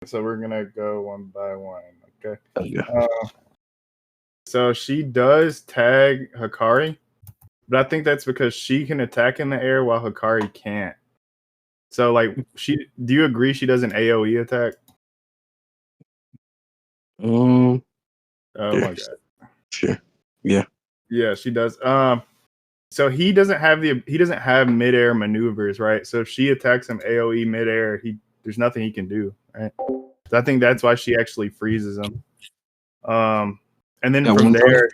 So we're gonna go one by one. Okay. Okay. So she does tag Hikari, but I think that's because she can attack in the air while Hikari can't. So like do you agree she does an AoE attack? Oh my god. Sure. Yeah. Yeah, she does. So he doesn't have midair maneuvers, right? So if she attacks him AoE midair, there's nothing he can do, right? So I think that's why she actually freezes him. And then That from there,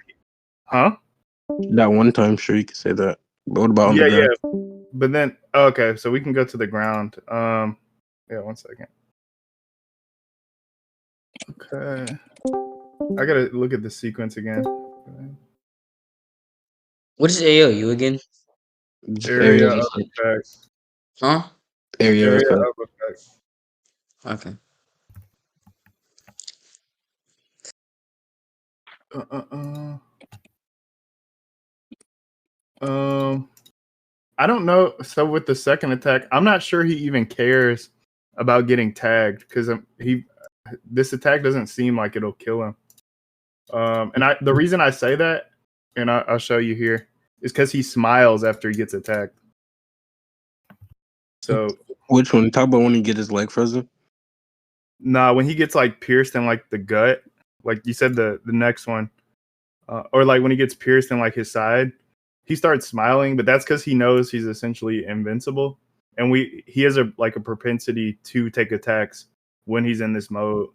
that one time, sure, you could say that. But what about on the ground? Yeah. But then okay, so we can go to the ground. Yeah, 1 second. Okay. I gotta look at the sequence again. What is AOU again? Area of effects. Huh? Area of effects. Okay. I don't know. So with the second attack, I'm not sure he even cares about getting tagged because this attack doesn't seem like it'll kill him. And the reason I say that, and I'll show you here, is because he smiles after he gets attacked. So which one? Talk about when he gets his leg frozen. Nah, when he gets like pierced in like the gut, like you said, the next one, or like when he gets pierced in like his side, he starts smiling, but that's because he knows he's essentially invincible, and he has a propensity to take attacks when he's in this mode.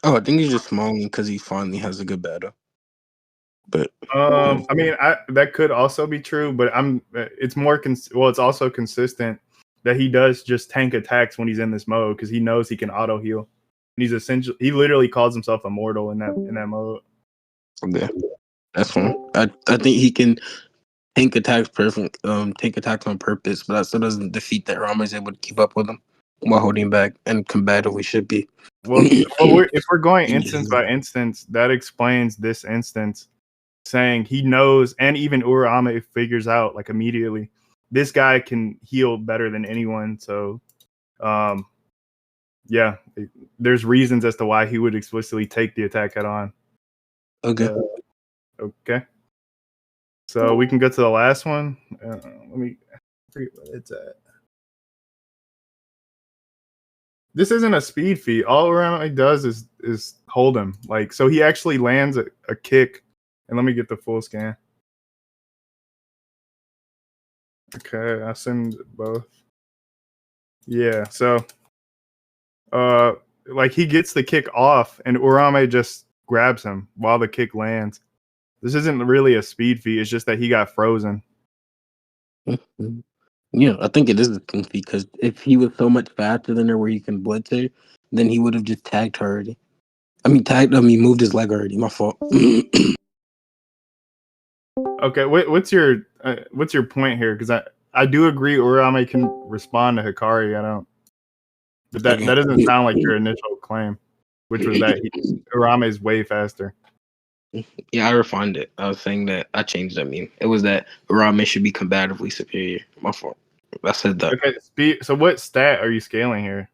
I think he's just smiling because he finally has a good battle. But I mean, that could also be true, but it's more it's also consistent that he does just tank attacks when he's in this mode because he knows he can auto heal. And he literally calls himself immortal in that mode. Yeah, that's fine. I think he can tank attacks take attacks on purpose, but that still doesn't defeat that Uraume is able to keep up with him while holding back and combatively should be. Well, if we're going instance by instance, that explains this instance, saying he knows, and even Uraume figures out like immediately, this guy can heal better than anyone. So, yeah, there's reasons as to why he would explicitly take the attack head on. Okay. Okay. So we can go to the last one. Let me forget what it's at. This isn't a speed feat. All Uraume does is hold him. Like, so he actually lands a kick. And let me get the full scan. Okay, I send both. Yeah, so like he gets the kick off and Uraume just grabs him while the kick lands. This isn't really a speed feat, it's just that he got frozen. Yeah, I think it is a speed feat because if he was so much faster than her where he can blitz her, then he would have just tagged her already. Moved his leg already. My fault. Okay, what's your point here? Because I do agree Uraume can respond to Hikari. I don't, but that doesn't sound like your initial claim, which was that Uraume is way faster. Yeah, I refined it. I was saying that I changed that meme. It was that Uraume should be combatively superior. My fault. I said that. Okay, so what stat are you scaling here?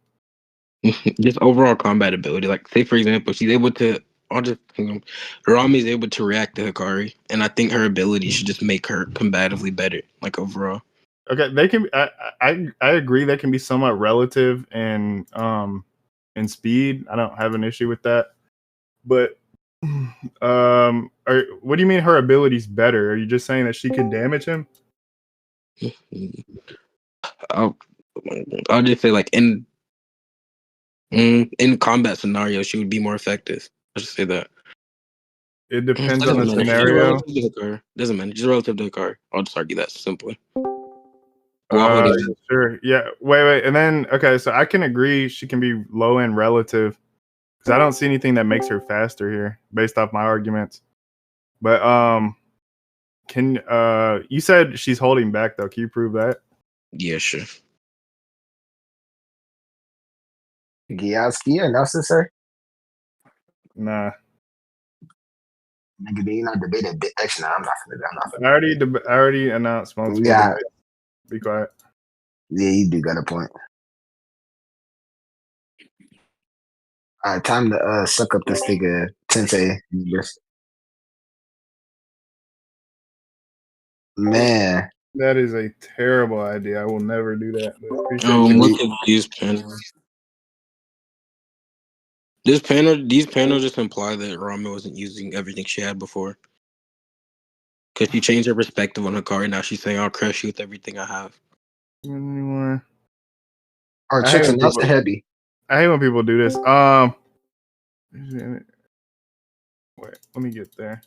Just overall combat ability. Like, say for example, she's able to. Uraume is able to react to Hikari, and I think her ability should just make her combatively better. Like overall. Okay, they can. I agree. They can be somewhat relative in speed. I don't have an issue with that. But what do you mean her ability's better? Are you just saying that she can damage him? I'll just say like in combat scenario, she would be more effective. I'll just say that. It depends on the scenario. Doesn't matter. Just relative to Hikari. I'll just argue that simply. Sure. Yeah. Wait. And then, okay, so I can agree she can be low end relative because I don't see anything that makes her faster here based off my arguments. But you said she's holding back though. Can you prove that? Yeah, sure. Geass, can you announce this, sir? Nah. Nigga, do you not debate it? Actually, no, I'm not gonna. I already announced most. Yeah. Be quiet. Yeah, you do got a point. All right, time to suck up this nigga Tensei. Man, That is a terrible idea. I will never do that. But appreciate you. Look at these panels. These panels just imply that Uraume wasn't using everything she had before. Because she changed her perspective on her car, and now she's saying, I'll crush you with everything I have. Anymore. our I hate chicken, when that's people- a heavy. I hate when people do this. Wait, let me get there.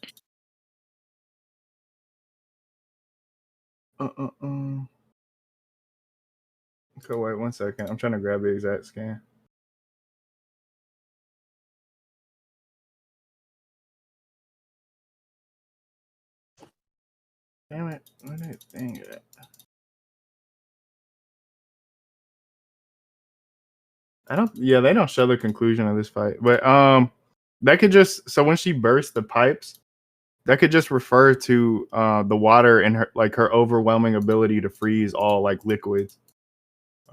Okay, wait 1 second. I'm trying to grab the exact scan. Damn it! What is dang it? I don't. Yeah, they don't show the conclusion of this fight, but that could just so when she burst the pipes, that could just refer to the water and her like her overwhelming ability to freeze all like liquids.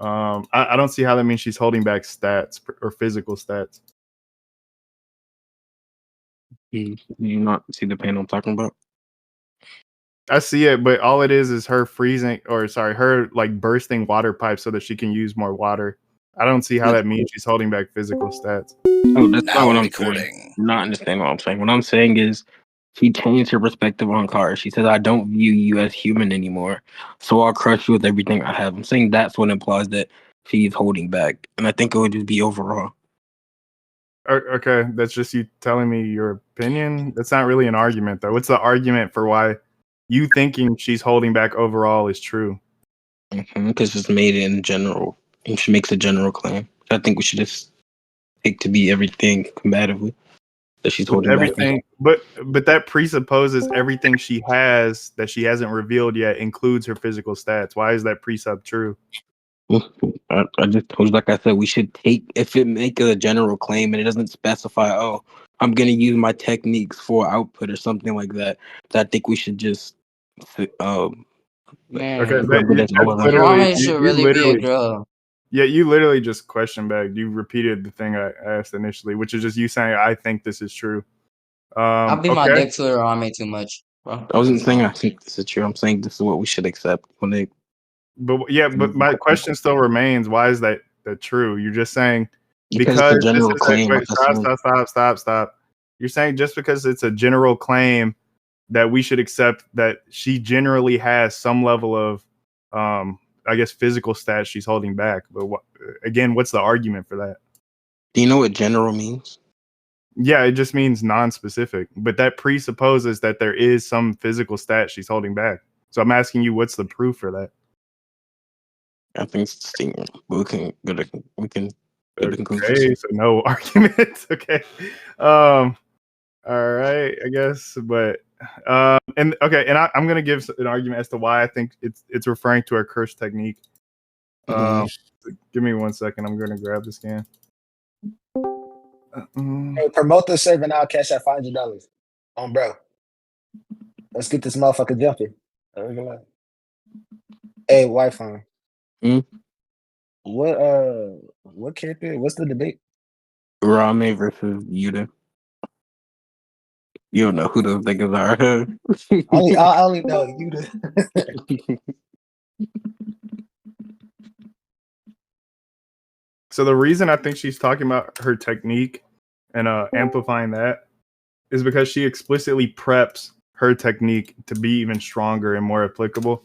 I don't see how that means she's holding back stats or physical stats. You not see the panel I'm talking about? I see it, but all it is her freezing, or sorry, her like bursting water pipes so that she can use more water. I don't see how that means she's holding back physical stats. Oh, that's not Now what I'm recording. saying. Not understand what I'm saying. What I'm saying is she changed her perspective on cars. She says, I don't view you as human anymore, so I'll crush you with everything I have. I'm saying that's what implies that she's holding back. And I think it would just be overall. Okay, that's just you telling me your opinion. That's not really an argument, though. What's the argument for why you thinking she's holding back overall is true? Because it's made in general. And she makes a general claim. I think we should just take to be everything combatively that she's With holding everything, but that presupposes everything she has that she hasn't revealed yet includes her physical stats. Why is that precept true? back. I just told you, like I said, we should take, if it make a general claim and it doesn't specify, oh, I'm going to use my techniques for output or something like that, I think we should just Man, Okay, that's Uraume should you really be a literally, girl. yeah, you literally just question bagged. You repeated the thing I asked initially, which is just you saying I think this is true. I'll be my Okay, dick to Uraume too much, bro. I wasn't saying I think this is true. I'm saying this is what we should accept when they. but yeah, but my question still remains: why is that true? You're just saying Because because it's a this general is claim. wait, stop. You're saying just because it's a general claim that we should accept that she generally has some level of, I guess, physical stats she's holding back. But again, what's the argument for that? Do you know what general means? Yeah, it just means non-specific, but that presupposes that there is some physical stat she's holding back. So I'm asking you, what's the proof for that? I think it's distinct. But we can go to conclusions. Okay, so no argument. Okay, all right, I guess, but and okay, and I'm gonna give an argument as to why I think it's referring to her curse technique. Give me 1 second. I'm gonna grab the scan. Hey, promote the server now. Cash out $500. Bro. Let's get this motherfucker jumping. Hey, Whyfun. What character? What's the debate? Uraume versus Yuta. You don't know who those niggas are. I only know Yuta. So the reason I think she's talking about her technique and amplifying that is because she explicitly preps her technique to be even stronger and more applicable.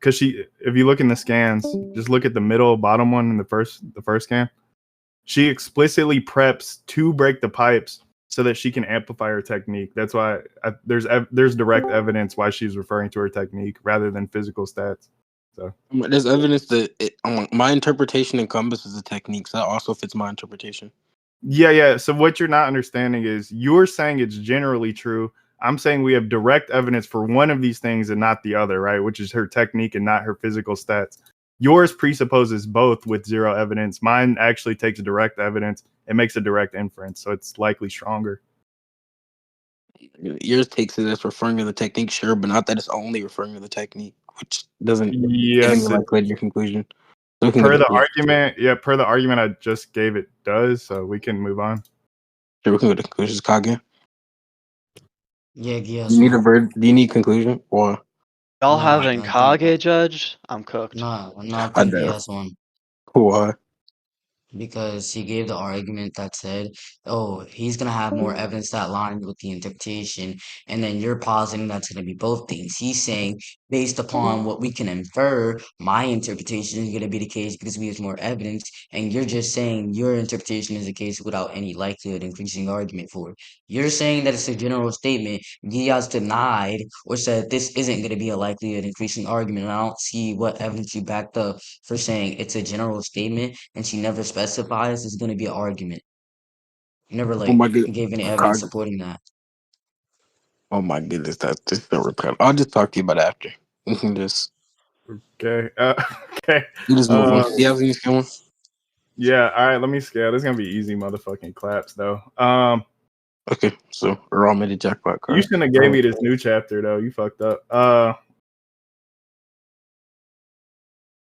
Because if you look in the scans, just look at the middle bottom one in the first scan. She explicitly preps to break the pipes so that she can amplify her technique. That's why there's direct evidence why she's referring to her technique rather than physical stats. So there's evidence that my interpretation encompasses the techniques. That also fits my interpretation. Yeah. So what you're not understanding is you're saying it's generally true. I'm saying we have direct evidence for one of these things and not the other, right? Which is her technique and not her physical stats. Yours presupposes both with zero evidence. Mine actually takes direct evidence and makes a direct inference, so it's likely stronger. Yours takes it as referring to the technique, sure, but not that it's only referring to the technique. which doesn't give Yes, any likelihood in your conclusion. So we can per go the to argument, per the argument I just gave, it does. So we can move on. sure, we can go to conclusions. Kage, Yeah, do Geass you need a won. bird? Do you need conclusion or? Y'all Nah, having I think Kage judge? I'm cooked. I I think know. Geass won. Why? Because he gave the argument that said, oh, he's going to have more evidence that aligns with the interpretation. And then you're positing that's going to be both things. He's saying, based upon what we can infer, my interpretation is going to be the case because we have more evidence. And you're just saying your interpretation is the case without any likelihood increasing argument for it. You're saying that it's a general statement. Diaz denied or said this isn't going to be a likelihood increasing argument. And I don't see what evidence you backed up for saying it's a general statement and she never specifies it's going to be an argument. You never Oh my god, gave any evidence Kage. supporting that. Oh my goodness, that's just so repetitive. I'll just talk to you about it after. We can just Okay. Okay. you just move on. Yeah, you going? Yeah. All right. Let me scale. This is gonna be easy, motherfucking claps, though. Okay, so Uraume the jackpot card. You shouldn't have gave me this new chapter, though. You fucked up.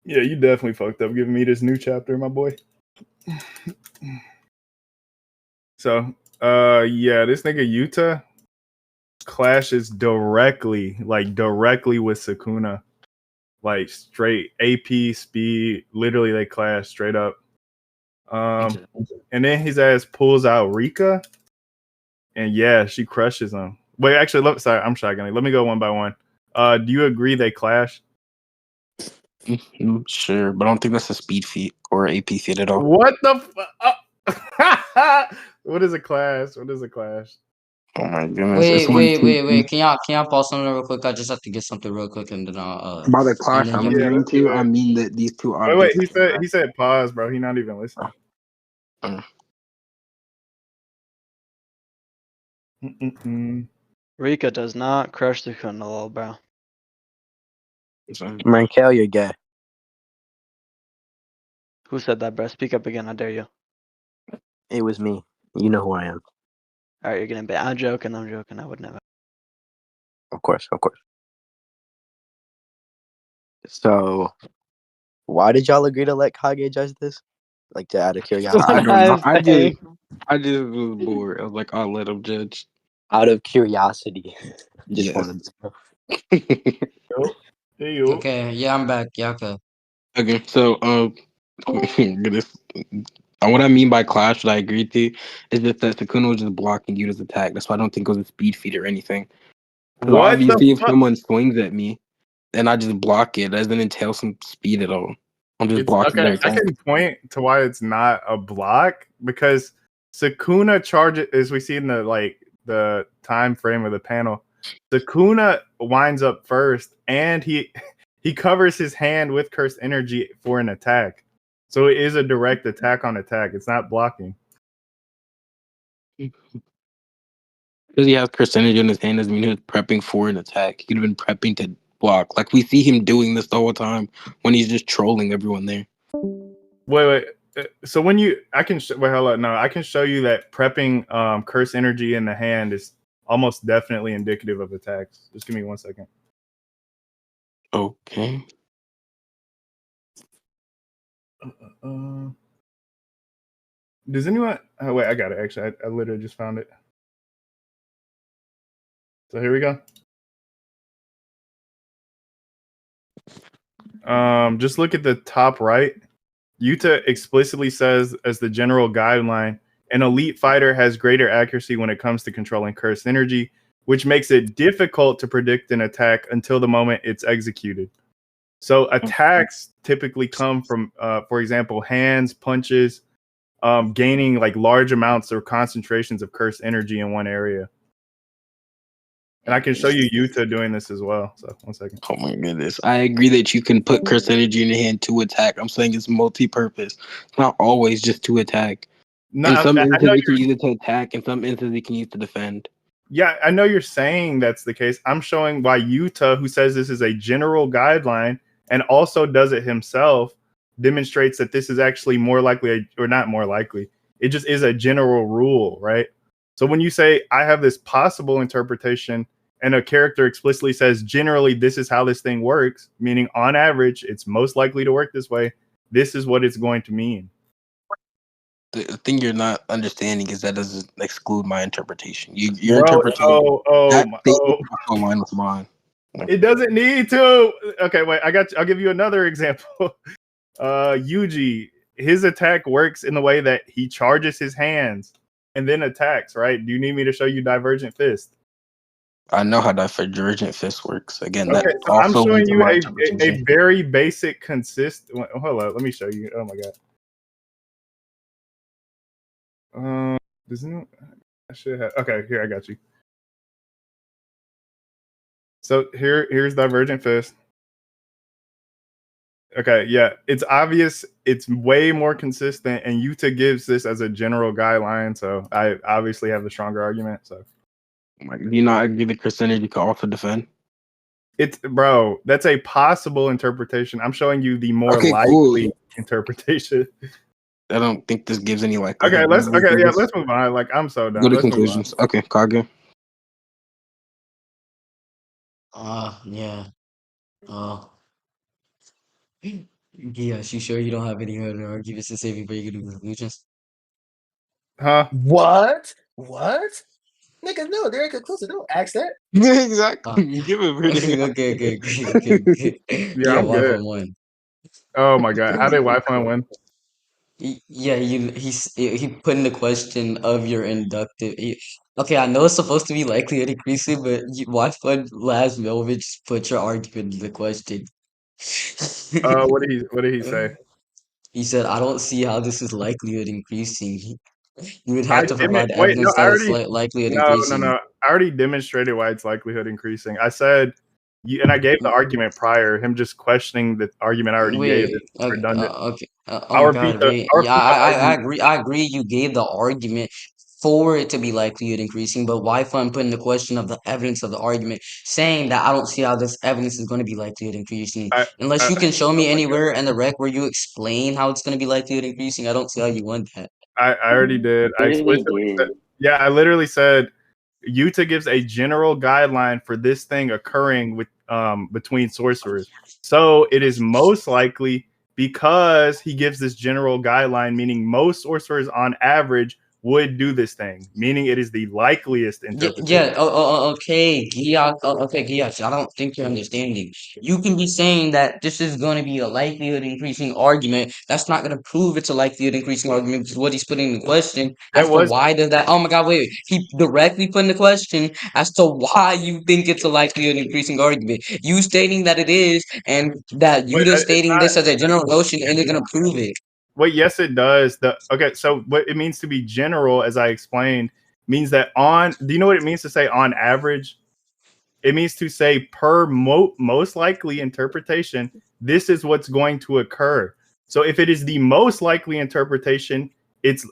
Yeah, you definitely fucked up giving me this new chapter, my boy. So, yeah, this nigga Yuta clashes directly with Sukuna. Like straight AP speed, literally they clash straight up. And then his ass pulls out Rika, and yeah, she crushes him. Wait, actually, I'm shotgunning. Let me go one by one. Do you agree they clash? Sure, but I don't think that's a speed feat or AP feat at all. What the what is a clash? What is a clash? Oh my goodness! Wait. Can y'all pause something real quick? I just have to get something real quick and then I'll By the clash and then I'm you agreeing to, I mean that these two objects. Wait, he said pause, bro. He not even listening. Rika does not crush the Kundalal, bro. Markel, you're gay. Who said that, bro? Speak up again, I dare you. It was me. You know who I am. Alright, you're gonna be. I'm joking. I would never. Of course. So, why did y'all agree to let Kage judge this? Like, out of curiosity. I don't know. I just was bored. I was like, I'll let him judge. Out of curiosity. Just Yes. wanted to know. Hey, yo. Okay, yeah, I'm back. Yeah, okay. Okay, so what I mean by clash, what I agreed to, is just that Sukuna was just blocking Yuta's attack. That's why I don't think it was a speed feat or anything. So What obviously, if fuck? someone swings at me, then I just block it. That doesn't entail some speed at all. I'm just blocking their I attack. can point to why it's not a block because Sukuna charges, as we see in the time frame of the panel. Sukuna winds up first, and he covers his hand with cursed energy for an attack. So it is a direct attack on attack. It's not blocking. Because he has cursed energy in his hand doesn't mean he was prepping for an attack. He could have been prepping to block. Like we see him doing this the whole time when he's just trolling everyone there. Wait. So when I can show you that prepping curse energy in the hand is almost definitely indicative of attacks. Just give me 1 second. Okay. Does anyone? Oh wait, I got it. Actually, I literally just found it. So here we go. Just look at the top right. Yuta explicitly says as the general guideline, an elite fighter has greater accuracy when it comes to controlling cursed energy, which makes it difficult to predict an attack until the moment it's executed. So attacks typically come from, for example, hands, punches, gaining like large amounts or concentrations of cursed energy in one area. And I can show you Yuta doing this as well. So 1 second. Oh my goodness. I agree that you can put cursed energy in your hand to attack. I'm saying it's multi-purpose. It's not always just to attack. No, in some instances, you can use it to attack. In some instances, you can use it to defend. Yeah, I know you're saying that's the case. I'm showing why Yuta, who says this is a general guideline and also does it himself, demonstrates that this is actually more likely, or not more likely. It just is a general rule, right? So when you say I have this possible interpretation and a character explicitly says, generally, this is how this thing works, meaning on average, it's most likely to work this way. This is what it's going to mean. The thing you're not understanding is that doesn't exclude my interpretation. Your Bro, interpretation that statement is also aligned with mine. it doesn't need to. Okay, wait, I'll give you another example. Yuji, his attack works in the way that he charges his hands and then attacks, right? Do you need me to show you Divergent Fist? I know how Divergent Fist works. Again, Okay, that so I'm also showing leads to you my a interpretation. very basic, consistent. Hold on, let me show you. Oh my god. Doesn't I should have? Okay, here I got you. So here's Divergent Fist. Okay, yeah, it's obvious. It's way more consistent, and Yuta gives this as a general guideline. So I obviously have the stronger argument. So Like, do you not agree that Christianity can also defend? it's bro, that's a possible interpretation. I'm showing you the more Okay, likely cool. interpretation. I don't think this gives any likelihood. Okay, let's move on. Like I'm so done. Go to Let's move on. conclusions. Okay, Kage. Yeah. Yes, you sure you don't have any other arguments to say before you get to conclusions? Huh? What? Nigga, no, they're inconclusive. Don't ask that. Exactly. Give it Okay, pretty. okay. Yeah, Yeah, I'm good. Whyfun won. Oh my god, how did Wi-Fi win? Yeah, he put in the question of your inductive. Okay, I know it's supposed to be likelihood increasing, but Whyfun last moment just put your argument in the question. What did he say? He said, "I don't see how this is likelihood increasing. You would I have to didn't provide wait. No, evidence that it's likelihood increasing." no. I already demonstrated why it's likelihood increasing. I said, and I gave the argument prior. Him just questioning the argument I already gave Wait, is redundant. okay. Oh my God, wait. I'll Yeah, repeat the I argument. agree. I agree. You gave the argument for it to be likelihood increasing, but why fun putting the question of the evidence of the argument, saying that I don't see how this evidence is going to be likelihood increasing, unless you can show Oh me my anywhere in the rec where you explain how it's going to be likelihood increasing. I don't see how you want that. I already did. I Literally explicitly said, did. yeah, I literally said Yuta gives a general guideline for this thing occurring with between sorcerers. So it is most likely because he gives this general guideline, meaning most sorcerers on average would do this thing, meaning it is the likeliest interpretation. Yeah. Okay, Geass. Okay, Geass. I don't think you're understanding. You can be saying that this is going to be a likelihood increasing argument. That's not going to prove it's a likelihood increasing argument because what he's putting in the question That as to was why does that. Oh my God! Wait. He directly put in the question as to why you think it's a likelihood increasing argument. You stating that it is, and that you wait, just it's stating not. this as a general notion, and they're going to prove it. Wait, yes, it does. So what it means to be general, as I explained, means that on. Do you know what it means to say on average? It means to say per most likely interpretation, this is what's going to occur. So if it is the most likely interpretation, it's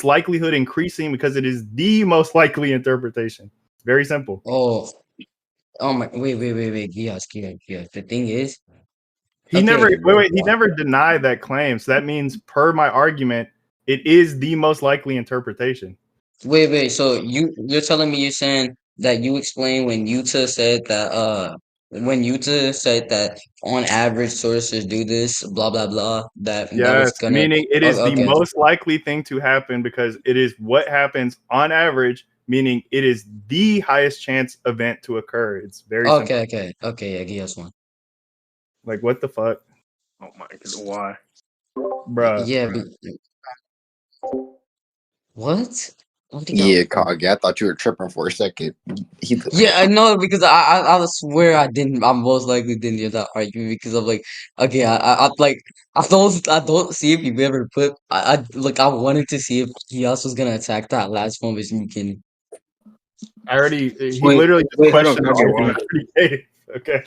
likelihood increasing because it is the most likely interpretation. Very simple. Oh. Oh my. Wait. Geass. The thing is. He never Okay. he never denied that claim. So that means per my argument, it is the most likely interpretation. Wait. So you're telling me you're saying that you explained when Yuta said that on average sources do this, blah blah blah, that was Yes, gonna. meaning it is Oh, the okay. most likely thing to happen because it is what happens on average, meaning it is the highest chance event to occur. It's very simple. Okay, yeah, Geass one. Like what the fuck, Oh my god, why? bruh? Yeah, but what? What do Yeah, y'all? Kage, I thought you were tripping for a second. He, Yeah, I know because I swear I didn't. I most likely didn't hear that argument because I'm like, okay, I don't see if you've ever put. I wanted to see if he also was gonna attack that last one, but you can. He literally just Wait, hold on, questioned the Kage, why? argument that he gave. Okay,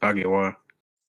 Kage, why?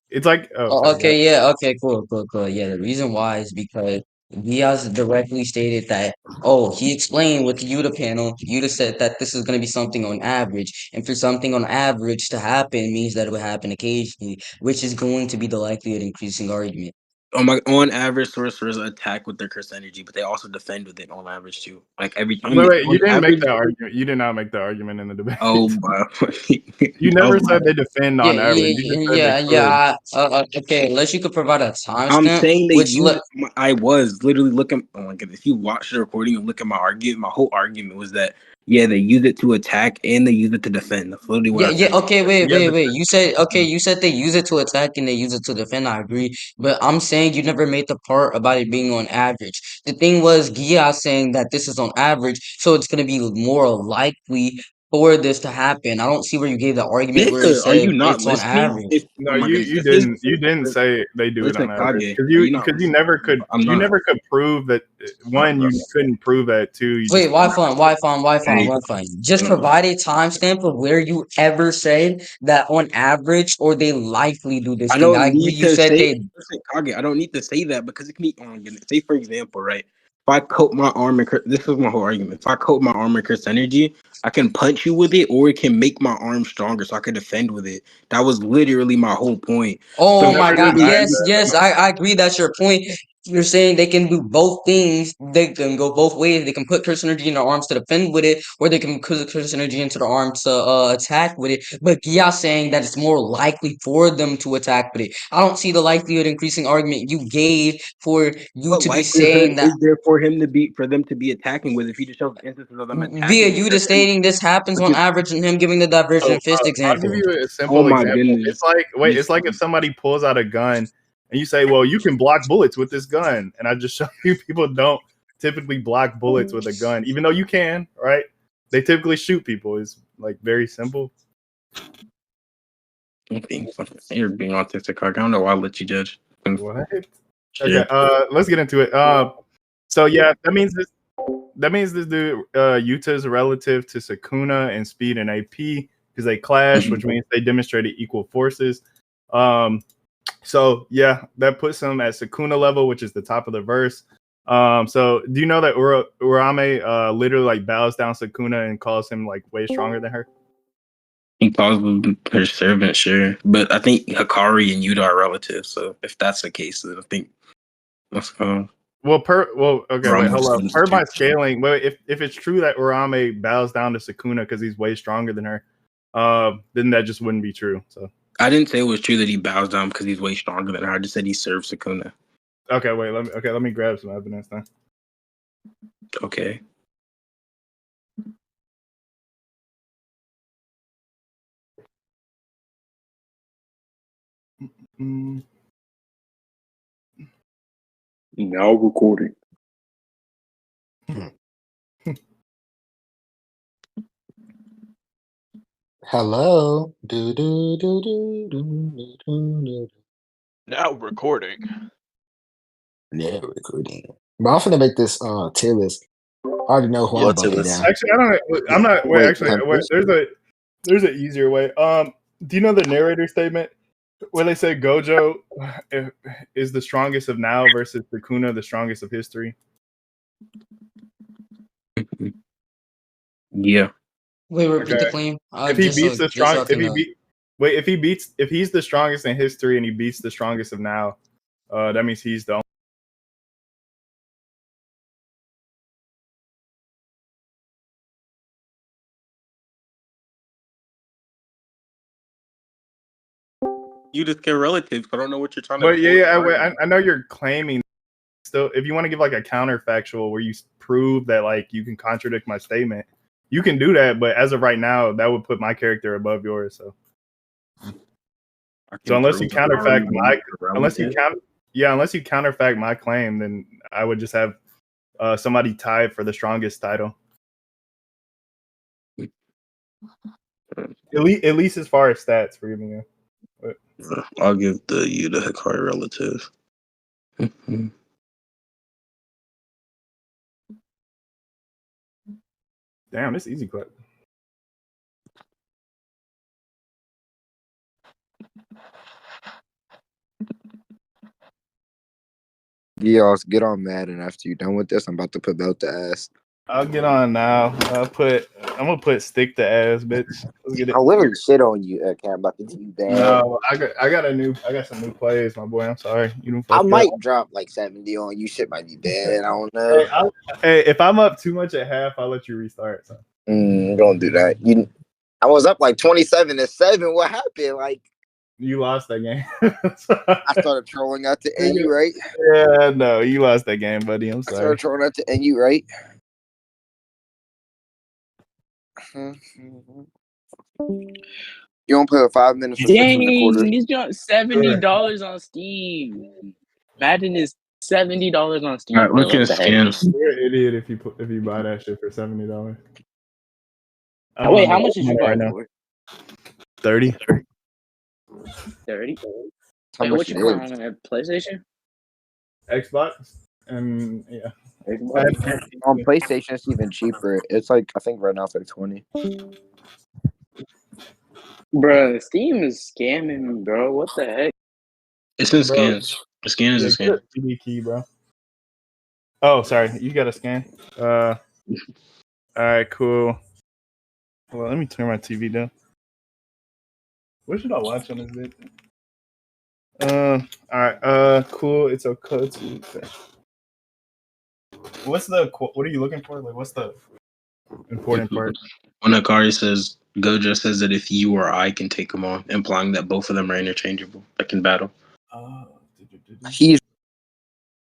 it's like, oh, Oh, sorry, guys. okay, yeah, okay, cool. Yeah, the reason why is because Diaz directly stated that, oh, he explained with the Yuta panel, Yuta said that this is going to be something on average. And for something on average to happen means that it will happen occasionally, which is going to be the likelihood increasing argument. On average, sorcerers attack with their cursed energy, but they also defend with it on average too. Like every time. Wait, you on didn't make average, that argument. You did not make the argument in the debate. Oh, wow. You That never was said my- they defend on average. You just said they could. Okay, unless you could provide a I'm timestamp, saying they which use. I was literally looking. Oh my goodness! If you watch the recording and look at my argument, my whole argument was that they use it to attack and they use it to defend. That's literally what I said. okay, Yeah, but wait. You said they use it to attack and they use it to defend. I agree, but I'm saying you never made the part about it being on average. The thing was Geass saying that this is on average, so it's gonna be more likely for this to happen. I don't see where you gave the argument where it Nigga, are said you not it's on listening? average. no, Oh my goodness! you If this didn't. You didn't say they do it listen, on average Kage, because are you not you listening? never could. I'm You not. never could prove that. One, Bro. you couldn't prove that. Two, you Wait, just. Hey, Wi-Fi. Just provide a timestamp of where you ever said that on average or they likely do this I thing. I don't agree. need You to said say. they. Listen, Kage, I don't need to say that because it can be. Oh my goodness! Say for example, right? If I coat my arm and this is my whole argument. If I coat my arm in cursed energy, I can punch you with it, or it can make my arm stronger, so I can defend with it. That was literally my whole point. Oh So my Never God. denied literally, Yes. I agree. That's your point. You're saying they can do both things. They can go both ways. They can put curse energy in their arms to defend with it, or they can put curse energy into their arms to attack with it. But Gia saying that it's more likely for them to attack with it. I don't see the likelihood increasing argument you gave for you what to be likelihood saying that. is there for them to be attacking with if he just shows instances of them Via attacking with you their just stating this happens on freaking? average and him giving the divergent fist I'll give example. you a Oh simple my example. goodness! It's like it's like if somebody pulls out a gun and you say, "Well, you can block bullets with this gun," and I just show you people don't typically block bullets with a gun, even though you can, right? They typically shoot people. It's like very simple. You're being autistic. I don't know why I let you judge. What? Sure. Okay, let's get into it. So yeah, that means this dude Yuta is relative to Sukuna in speed and AP because they clash, which means they demonstrated equal forces. So yeah, that puts him at Sukuna level, which is the top of the verse. So do you know that Uraume literally like bows down Sukuna and calls him like way stronger than her? He calls them her servant, sure. But I think Hikari and Yuta are relatives, so if that's the case, then I think let's go. Okay, wait, hold up. Per my Too. scaling, well, if it's true that Uraume bows down to Sukuna because he's way stronger than her, then that just wouldn't be true. So I didn't say it was true that he bows down because he's way stronger than her. I just said he serves Sukuna. okay, wait, let me grab some evidence then. Okay. Mm. Now recording. Hello. Do do do do do do do. Now recording. Yeah, recording. But I'm finna make this tier list. I already know who I'm What tier bumping list? down. Actually, I don't. I'm not. Wait, Wait, actually, time wait. first? There's an easier way. Do you know the narrator statement where they say Gojo is the strongest of now versus Sukuna the strongest of history? Yeah. Wait, repeat Okay. the claim. If he beats the strong, So I if can. he beat, wait, if he's the strongest in history and he beats the strongest of now, that means he's the only. You just get relatives. I don't know what you're trying to. But yeah, I know you're claiming. Still, if you want to give like a counterfactual where you prove that like you can contradict my statement, you can do that. But as of right now, that would put my character above yours. So unless you counterfact unless you counterfact my claim, then I would just have somebody tied for the strongest title. At least as far as stats for giving you. I'll give the Hikari relative. Damn, this easy clip. Geass, get on Madden after you're done with this. I'm about to put belt to ass. I'll get on now. I'm gonna put stick to ass, bitch. Let's get it. I literally shit on you, Cam, about the team bad. No, I got some new plays, my boy. I'm sorry. You don't I fuck might up. drop like 70 on you. Shit might be bad. I don't know. Hey, if I'm up too much at half, I'll let you restart. So. Don't do that. I was up like 27-7. What happened? Like You lost that game. I started trolling out to NU, right? Yeah, no, you lost that game, buddy. I'm I sorry. started trolling out to NU, right? You don't play with 5 minutes for 6 minute Dang, quarter. these got $70 on Steam. Madden is $70 on Steam. All right, look at scams. You're an idiot if you buy that shit for $70. Wait, how much did you buy it for? 30. 30. How Wait, much what it you is? on a PlayStation? Xbox and yeah. On PlayStation, it's even cheaper. It's like I think right now it's like 20. Bro, Steam is scamming me, bro. What the heck? It's in scans. The scan is a scan. TV key, bro. Oh, sorry. You got a scan. All right, cool. Well, let me turn my TV down. What should I watch on this bit? All right. Cool. It's okay. What are you looking for? Like, what's the important part? When Akari says, Gojo says that if you or I can take him on, implying that both of them are interchangeable, like in battle. He's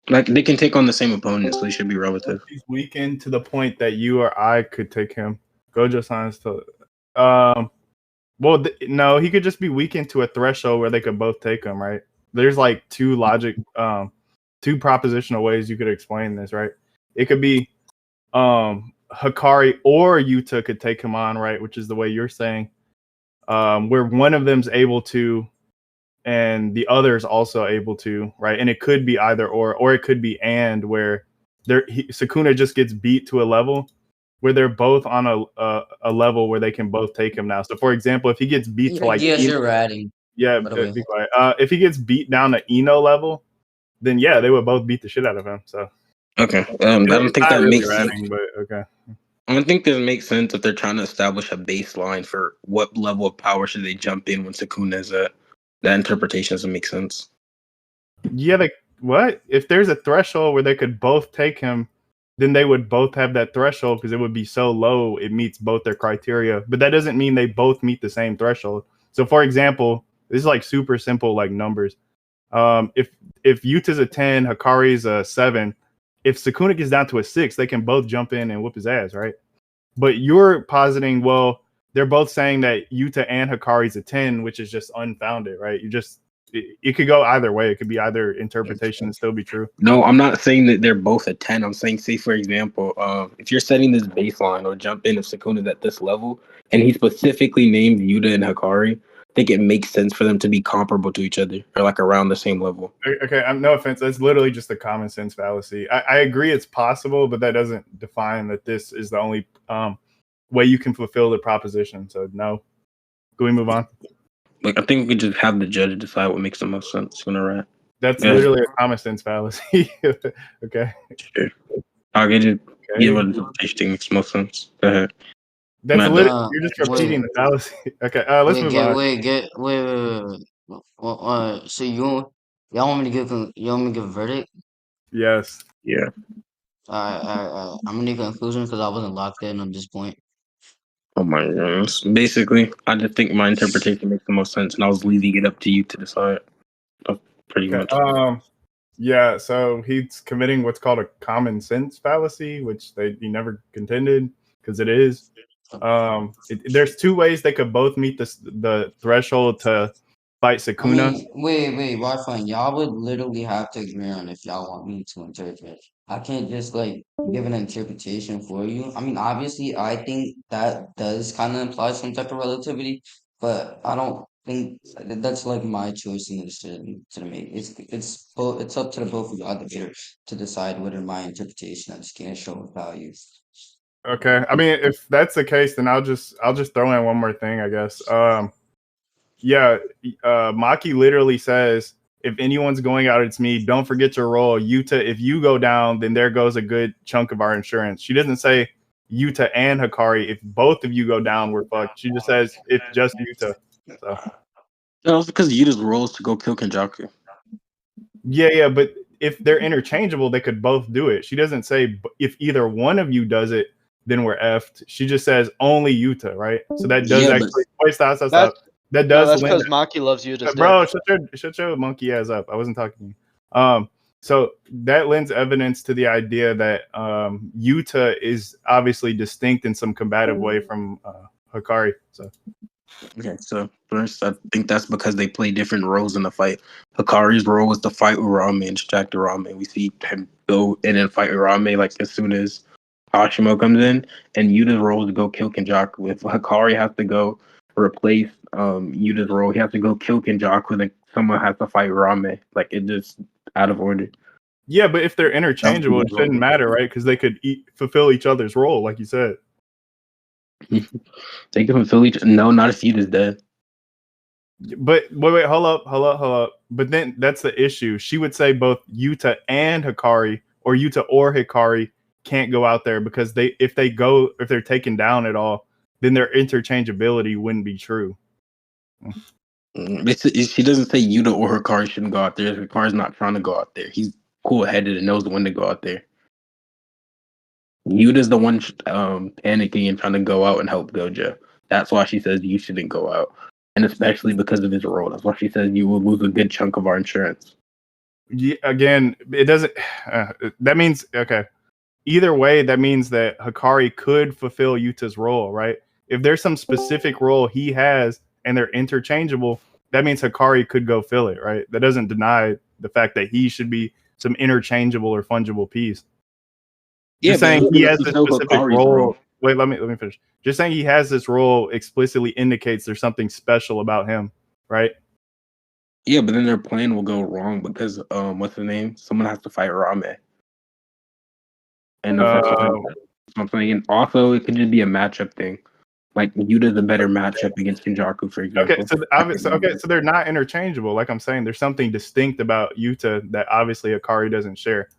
like they can take on the same opponent, so he should be relative. He's weakened to the point that you or I could take him. Gojo signs to. No, he could just be weakened to a threshold where they could both take him, right? There's like two propositional ways you could explain this, right? It could be Hikari or Yuta could take him on, right? Which is the way you're saying. Where one of them's able to and the other is also able to, right? And it could be either or it could be and where Sukuna just gets beat to a level where they're both on a level where they can both take him now. So, for example, if he gets beat to like you're ratting. Yeah, be quiet. If he gets beat down to Eno level, then yeah, they would both beat the shit out of him. So okay, I don't think that makes sense. But okay. I don't think this makes sense if they're trying to establish a baseline for what level of power should they jump in when Sukuna is at. That interpretation doesn't make sense. Yeah, what? If there's a threshold where they could both take him, then they would both have that threshold because it would be so low it meets both their criteria. But that doesn't mean they both meet the same threshold. So, for example, this is like super simple like numbers. If Yuta's a 10, Hikari's a 7, if Sukuna gets down to a 6, they can both jump in and whoop his ass, right? But you're positing, well, they're both saying that Yuta and Hikari's a 10, which is just unfounded, right? It could go either way. It could be either interpretation and still be true. No, I'm not saying that they're both a 10. I'm saying, say, for example, if you're setting this baseline or jump in if Sukuna's at this level, and he specifically named Yuta and Hikari, I think it makes sense for them to be comparable to each other or like around the same level. Okay, no offense. That's literally just a common sense fallacy. I agree it's possible, but that doesn't define that this is the only way you can fulfill the proposition. So no. Can we move on? Like I think we could just have the judge decide what makes the most sense. Right? That's literally a common sense fallacy. Okay. Sure. I'll get it. Yeah, what interpretation makes most sense. Go ahead. That's literally you're just repeating the fallacy. Okay, let's move on. Wait. So y'all want me to give a verdict? Yes. Yeah. All right. I'm gonna need a conclusion because I wasn't locked in on this point. Oh my goodness. Basically, I just think my interpretation makes the most sense, and I was leaving it up to you to decide. Pretty much. Yeah, so he's committing what's called a common sense fallacy, which he never contended because it is. There's two ways they could both meet the threshold to fight Sukuna. I mean, wait, Whyfun, y'all would literally have to agree on if y'all want me to interpret. I can't just like give an interpretation for you. I mean, obviously, I think that does kind of imply some type of relativity, but I don't think that's like my choice in the decision to make. It's up to the both of y'all debater to decide whether my interpretation of the scan show values. Okay, I mean, if that's the case, then I'll just throw in one more thing, I guess. Yeah, Maki literally says if anyone's going out, it's me. Don't forget your role. Yuta, if you go down, then there goes a good chunk of our insurance. She doesn't say Yuta and Hikari. If both of you go down, we're fucked. She just says it's just Yuta. So That was because Yuta's role is to go kill Kenjaku. yeah, but if they're interchangeable, they could both do it. She doesn't say if either one of you does it, then we're effed. She just says only Yuta, right? So that does actually wait, stop. That does that's lend because Maki loves Yuta's bro, dick. shut your monkey ass up. I wasn't talking to you. So that lends evidence to the idea that Yuta is obviously distinct in some combative way from Hikari. So Okay, so first, I think that's because they play different roles in the fight. Hikari's role was to fight Uraume and distract Uraume. We see him go in and fight Uraume like as soon as Hashimo comes in, and Yuta's role is to go kill Kenjaku. If Hikari has to go replace Yuta's role, he has to go kill Kenjaku, then someone has to fight Uraume. Like it just out of order. yeah, but if they're interchangeable, it shouldn't matter, right? Because they could fulfill each other's role, like you said. They can fulfill each. No, not if Yuta's dead. But wait, hold up. But then that's the issue. She would say both Yuta and Hikari, or Yuta or Hikari, can't go out there because if they're taken down at all, then their interchangeability wouldn't be true. She doesn't say Yuta or Hikari shouldn't go out there. Hikari's not trying to go out there. He's cool-headed and knows when to go out there. Yuta's the one panicking and trying to go out and help Gojo. That's why she says you shouldn't go out. And especially because of his role. That's why she says you will lose a good chunk of our insurance. Yeah, again, it doesn't... that means... Okay. Either way, that means that Hikari could fulfill Yuta's role, right? If there's some specific role he has and they're interchangeable, that means Hikari could go fill it, right? That doesn't deny the fact that he should be some interchangeable or fungible piece. Just saying he has this specific role. Wait, let me finish. Just saying he has this role explicitly indicates there's something special about him, right? Yeah, but then their plan will go wrong because what's the name? Someone has to fight Uraume. And something. And also, it could just be a matchup thing. Like Yuta's a better matchup against Kenjaku, for example. So they're not interchangeable. Like I'm saying, there's something distinct about Yuta that obviously Hikari doesn't share.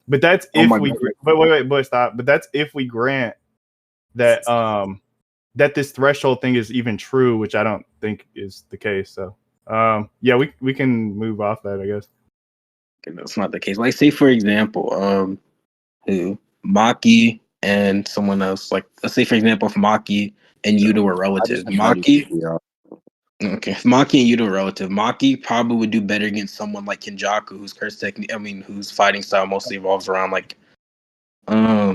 But that's if we. But stop. But that's if we grant that that this threshold thing is even true, which I don't think is the case. So yeah, we can move off that, I guess. That's not the case. Like, say for example, Maki and someone else. Like, let's say for example, if Maki and Yuta were relatives, if Maki and Yuta were relative, Maki probably would do better against someone like Kenjaku, whose curse technique, whose fighting style mostly revolves around like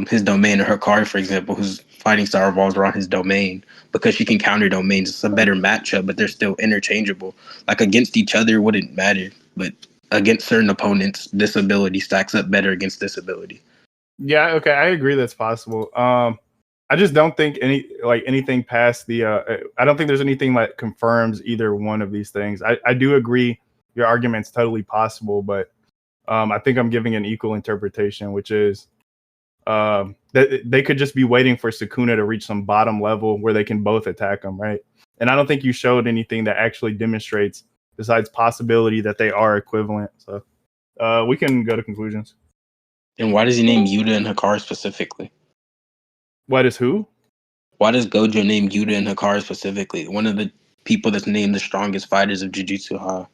his domain, or Hikari, for example, whose fighting style revolves around his domain, because she can counter domains. It's a better matchup, but they're still interchangeable. Like against each other wouldn't matter, but against certain opponents, this ability stacks up better against this ability. Yeah, okay, I agree that's possible. I just don't think anything past the I don't think there's anything that confirms either one of these things. I do agree your argument's totally possible, but I think I'm giving an equal interpretation, which is that they could just be waiting for Sukuna to reach some bottom level where they can both attack them, right? And I don't think you showed anything that actually demonstrates, besides possibility, that they are equivalent. So we can go to conclusions. And why does he name Yuta and Hikari specifically? Why does who? Why does Gojo name Yuta and Hikari specifically? One of the people that's named the strongest fighters of Jujutsu High.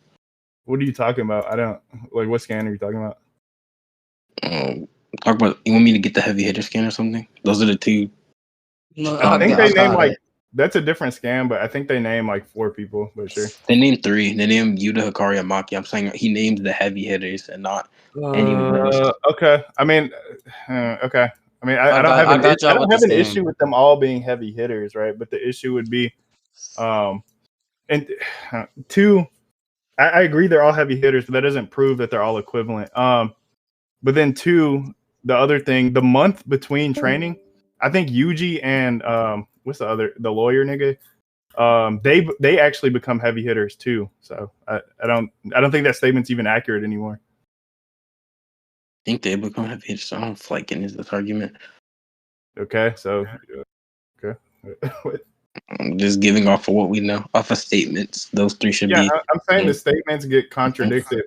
What are you talking about? I don't like. What scan are you talking about? Talk about. You want me to get the heavy hitter scan or something? Those are the two. No, I think they name like that's a different scan, but I think they name like 4 people. But sure, they named 3. They named Yuta, Hikari, and Maki. I'm saying he named the heavy hitters and not any of them. Okay. I mean, okay. I mean, I don't have an issue with them all being heavy hitters, right? But the issue would be, and 2. I agree they're all heavy hitters, but that doesn't prove that they're all equivalent. But then 2, the other thing, the month between training, I think Yuji and what's the lawyer nigga, they actually become heavy hitters too. So I don't think that statement's even accurate anymore. I think they become heavy hitters. So I don't like getting into this argument. Okay, so okay. I'm just giving off of what we know, off of statements. Those three should Yeah, be. I'm saying the statements get contradicted.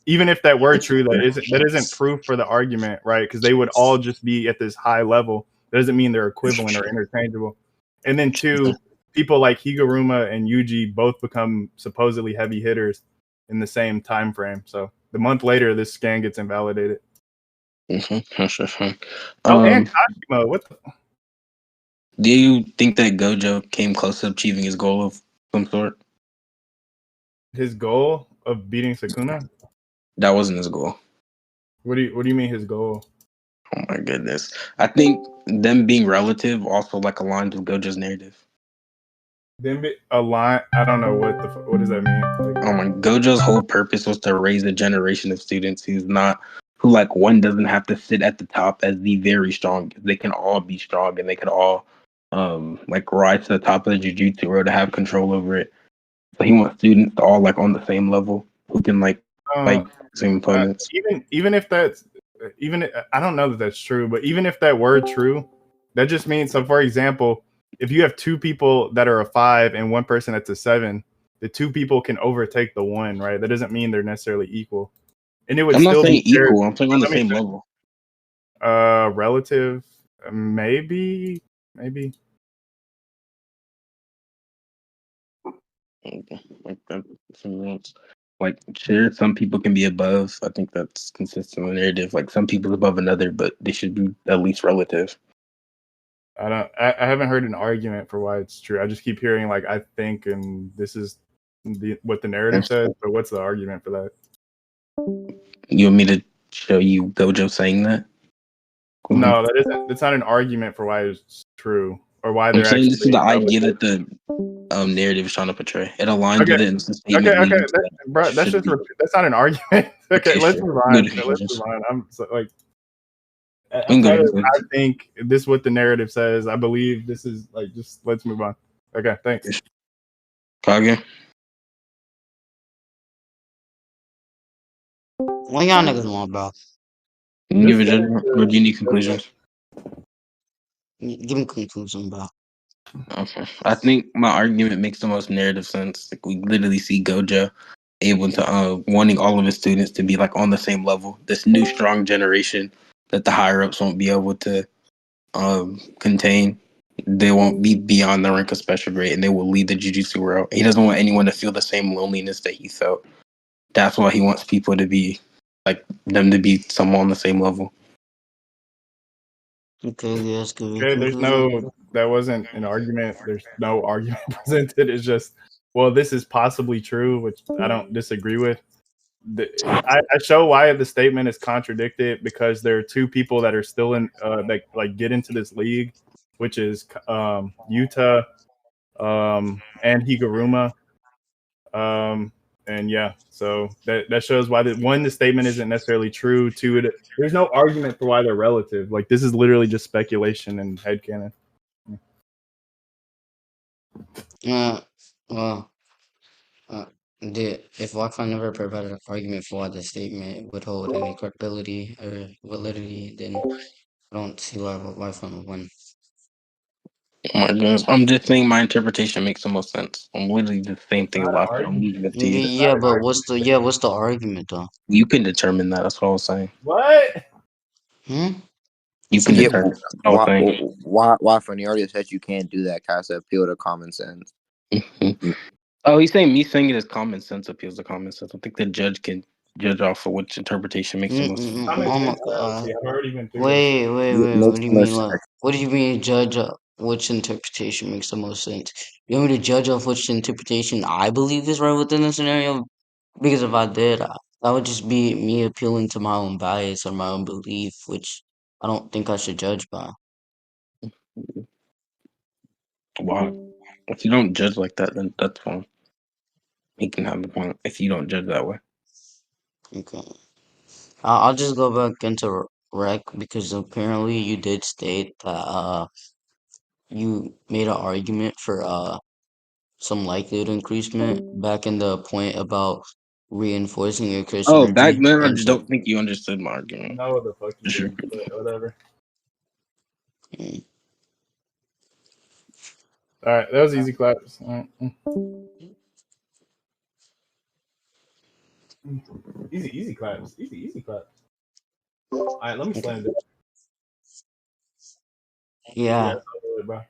Even if that were true, that isn't proof for the argument, right? Because they would all just be at this high level. That doesn't mean they're equivalent or interchangeable. And then two, people like Higuruma and Yuji both become supposedly heavy hitters in the same time frame. So the month later, this scan gets invalidated. Mm-hmm. And Kashima, what the? Do you think that Gojo came close to achieving his goal of some sort? His goal of beating Sukuna? That wasn't his goal. What do you mean his goal? Oh my goodness. I think them being relative also like aligns with Gojo's narrative. Then a line. I don't know what does that mean? Like, oh my, Gojo's whole purpose was to raise a generation of students who like one doesn't have to sit at the top as the very strong. They can all be strong and they can all like rise to the top of the jujutsu road to have control over it. So he wants students to all like on the same level who can like fight same opponents. Even if that's I don't know that that's true, but even if that were true, that just means, so for example, if you have two people that are a 5 and one person that's a 7, the two people can overtake the one, right? That doesn't mean they're necessarily equal. And it would I'm not still saying be fair. equal. I'm saying on the same level. Relative, maybe. Like, sure, some people can be above. I think that's consistent with narrative. Like, some people above another, but they should be at least relative. I haven't heard an argument for why it's true. I just keep hearing like I think, and this is what the narrative says. But what's the argument for that? You want me to show you Gojo saying that? No, that's not an argument for why it's true or why they're I'm saying actually. This is the idea that the narrative is trying to portray. It aligns with it. And it's a statement bro, that's not an argument. Okay, let's move on. Let's move on. I'm I think this is what the narrative says. I believe this is like, just let's move on. Okay, thanks. Kage. What y'all niggas want, bro? Can you give a judgment or do you need conclusions? Give me conclusion, bro. Okay. I think my argument makes the most narrative sense. Like, we literally see Gojo able to wanting all of his students to be like on the same level. This new strong generation that the higher ups won't be able to contain. They won't be beyond the rank of special grade, and they will lead the jujutsu world. He doesn't want anyone to feel the same loneliness that he felt. That's why he wants people to be like them to be someone on the same level. Okay, yes, good. Okay, that wasn't an argument. There's no argument presented. It's just, well, this is possibly true, which I don't disagree with. I show why the statement is contradicted because there are two people that are still in that like get into this league, which is Yuta and Higuruma. And yeah, so that shows why the statement isn't necessarily true. Two, there's no argument for why they're relative. Like, this is literally just speculation and headcanon. Well, if Whyfun never provided an argument for why the statement would hold any credibility or validity, then I don't see why Whyfun would win. Oh my goodness. I'm just saying my interpretation makes the most sense. I'm literally the same thing as Whyfun. I'm leaving it to you. Yeah, but what's the argument though? You can determine that. That's what I was saying. What? You can determine. Why funny? You already said you can't do that. Kind of appeal to common sense. Oh, he's saying me saying it as common sense appeals to common sense. I think the judge can judge off of which interpretation makes the most sense. Oh my god! Wait. What do you mean? What do you mean? Judge which interpretation makes the most sense? You want me to judge off which interpretation I believe is right within the scenario? Because if I did, that would just be me appealing to my own bias or my own belief, which I don't think I should judge by. Wow. If you don't judge like that, then that's fine. He can have the point if you don't judge that way. Okay. I'll just go back into rec because apparently you did state that you made an argument for some likelihood increasement back in the point about reinforcing your Christian Oh, back energy. then I just don't think you understood my argument. No, the fuck you didn't, but whatever. All right, that was easy claps. All right. Easy claps. Easy claps. All right, let me slam it. Yeah. Yeah, bro.